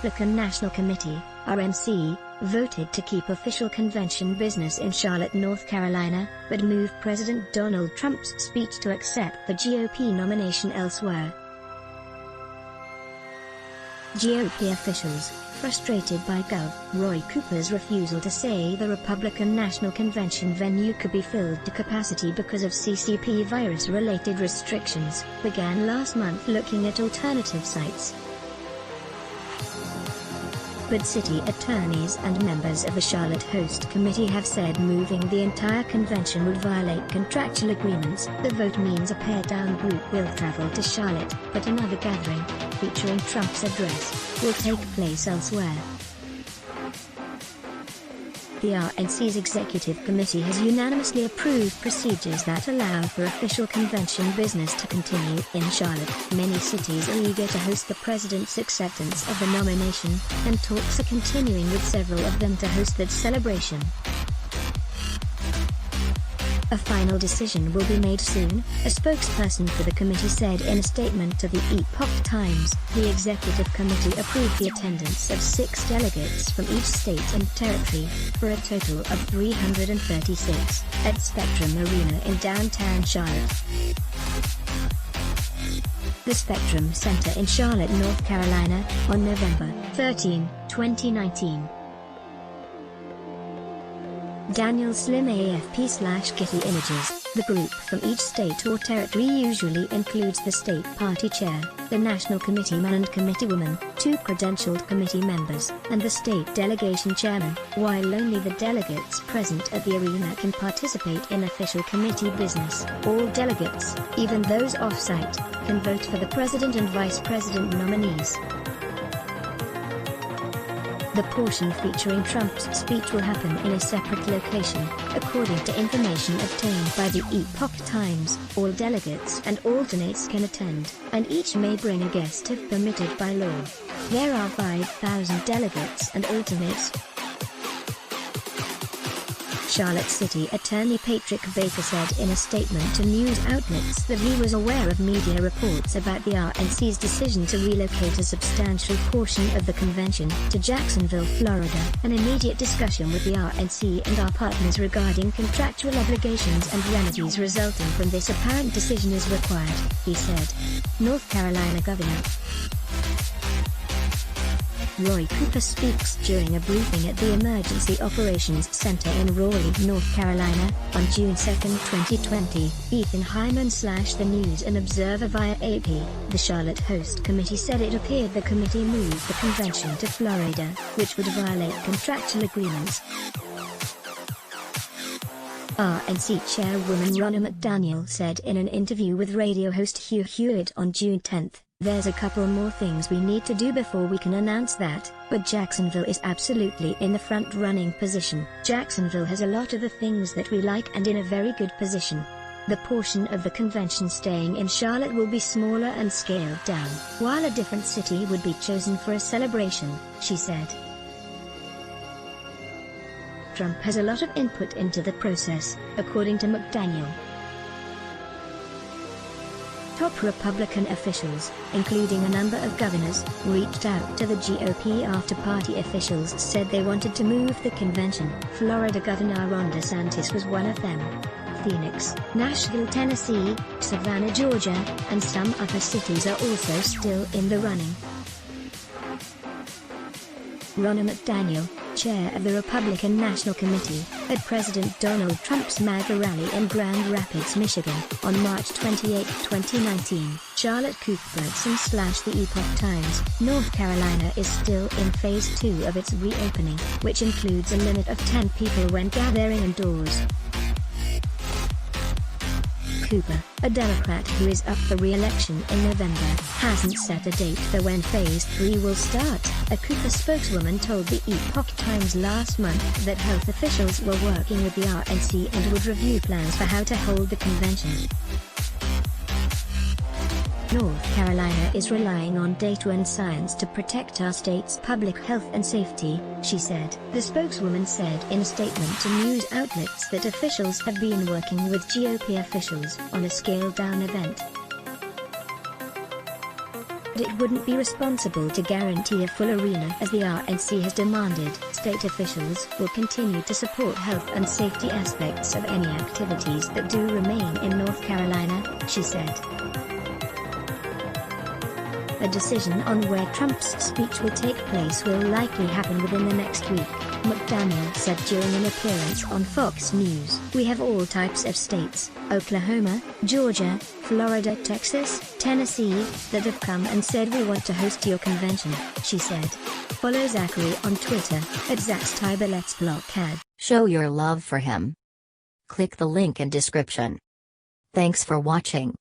Republican National Committee, RNC, voted to keep official convention business in Charlotte, North Carolina, but moved President Donald Trump's speech to accept the GOP nomination elsewhere. GOP officials, frustrated by Gov. Roy Cooper's refusal to say the Republican National Convention venue could be filled to capacity because of CCP virus-related restrictions, began last month looking at alternative sites. But city attorneys and members of the Charlotte Host Committee have said moving the entire convention would violate contractual agreements. The vote means a pared-down group will travel to Charlotte, but another gathering, featuring Trump's address, will take place elsewhere. The RNC's executive committee has unanimously approved procedures that allow for official convention business to continue in Charlotte. Many cities are eager to host the president's acceptance of the nomination, and talks are continuing with several of them to host that celebration. A final decision will be made soon, a spokesperson for the committee said in a statement to the Epoch Times. The executive committee approved the attendance of 6 delegates from each state and territory, for a total of 336, at Spectrum Arena in downtown Charlotte. The Spectrum Center in Charlotte, North Carolina, on November 13, 2019. Daniel Slim AFP/Getty Images. The group from each state or territory usually includes the state party chair, the national committeeman and committeewoman, 2 credentialed committee members, and the state delegation chairman, while only the delegates present at the arena can participate in official committee business. All delegates, even those off-site, can vote for the president and vice president nominees. The portion featuring Trump's speech will happen in a separate location, according to information obtained by the Epoch Times. All delegates and alternates can attend, and each may bring a guest if permitted by law. There are 5,000 delegates and alternates. Charlotte City Attorney Patrick Baker said in a statement to news outlets that he was aware of media reports about the RNC's decision to relocate a substantial portion of the convention to Jacksonville, Florida. An immediate discussion with the RNC and our partners regarding contractual obligations and remedies resulting from this apparent decision is required, he said. North Carolina Governor Roy Cooper speaks during a briefing at the Emergency Operations Center in Raleigh, North Carolina, on June 2, 2020. Ethan Hyman / The News and Observer via AP. The Charlotte Host Committee said it appeared the committee moved the convention to Florida, which would violate contractual agreements. RNC Chairwoman Ronna McDaniel said in an interview with radio host Hugh Hewitt on June 10, "There's a couple more things we need to do before we can announce that, but Jacksonville is absolutely in the front-running position. Jacksonville has a lot of the things that we like and in a very good position. The portion of the convention staying in Charlotte will be smaller and scaled down, while a different city would be chosen for a celebration," she said. Trump has a lot of input into the process, according to McDaniel. Top Republican officials, including a number of governors, reached out to the GOP after party officials said they wanted to move the convention. Florida Governor Ron DeSantis was one of them. Phoenix, Nashville, Tennessee, Savannah, Georgia, and some other cities are also still in the running. Ronna McDaniel, chair of the Republican National Committee, at President Donald Trump's MAGA rally in Grand Rapids, Michigan, on March 28, 2019. Charlotte Cuthbertson / The Epoch Times. North Carolina is still in Phase 2 of its reopening, which includes a limit of 10 people when gathering indoors. Cooper, a Democrat who is up for re-election in November, hasn't set a date for when Phase 3 will start. A Cooper spokeswoman told the Epoch Times last month that health officials were working with the RNC and would review plans for how to hold the convention. North Carolina is relying on data and science to protect our state's public health and safety, she said. The spokeswoman said in a statement to news outlets that officials have been working with GOP officials on a scaled-down event. but it wouldn't be responsible to guarantee a full arena as the RNC has demanded. State officials will continue to support health and safety aspects of any activities that do remain in North Carolina, she said. A decision on where Trump's speech will take place will likely happen within the next week, McDaniel said during an appearance on Fox News. We have all types of states, Oklahoma, Georgia, Florida, Texas, Tennessee, that have come and said we want to host your convention, she said. Follow Zachary on Twitter, @ZachTiberLetsBlockhead. Show your love for him. Click the link in description. Thanks for watching.